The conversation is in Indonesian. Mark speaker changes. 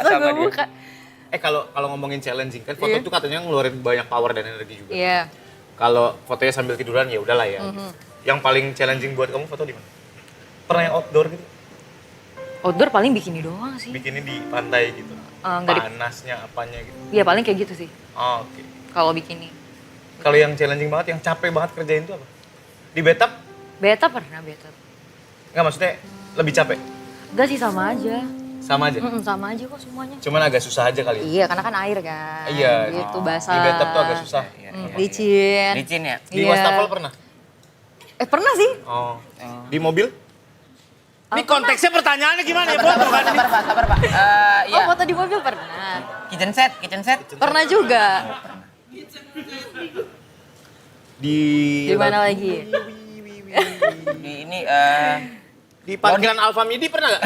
Speaker 1: sama
Speaker 2: gue
Speaker 1: dia.
Speaker 2: buka.
Speaker 1: Kalau ngomongin challenging kan foto tuh katanya ngeluarin banyak power dan energi juga.
Speaker 2: Iya.
Speaker 1: Kalau fotonya sambil tiduran ya udahlah ya. Yang paling challenging buat kamu foto di mana? Pernah yang outdoor gitu?
Speaker 2: Outdoor paling bikini doang sih.
Speaker 1: Bikinnya di pantai gitu.
Speaker 2: Nggak di-
Speaker 1: Panasnya apanya gitu.
Speaker 2: Iya paling kayak gitu sih
Speaker 1: Oh, oke.
Speaker 2: kalau bikini.
Speaker 1: Kalau yang challenging banget, yang capek banget kerjain itu apa? Di bathtub?
Speaker 2: Beta pernah beta.
Speaker 1: Enggak, maksudnya lebih capek?
Speaker 2: Enggak sih sama aja.
Speaker 1: Sama aja?
Speaker 2: Sama aja kok semuanya.
Speaker 1: Cuman agak susah aja kali ya?
Speaker 2: Iya karena kan air kan.
Speaker 1: Iya.
Speaker 2: Gitu basah.
Speaker 1: Di bathtub tuh agak susah.
Speaker 2: Licin.
Speaker 3: Licin ya?
Speaker 1: Di
Speaker 2: Iya.
Speaker 1: wastafel pernah?
Speaker 2: Pernah sih.
Speaker 1: Oh. Di mobil?
Speaker 4: Ini konteksnya pertanyaannya gimana ya, Bro? Bukan ini.
Speaker 3: Sabar, Pak.
Speaker 2: Oh
Speaker 3: Iya.
Speaker 2: foto di mobil pernah.
Speaker 3: Kitchen set.
Speaker 2: Pernah juga.
Speaker 1: Di
Speaker 2: Di mana lagi?
Speaker 3: Di ini
Speaker 1: Di parkiran Alfamidi pernah nggak?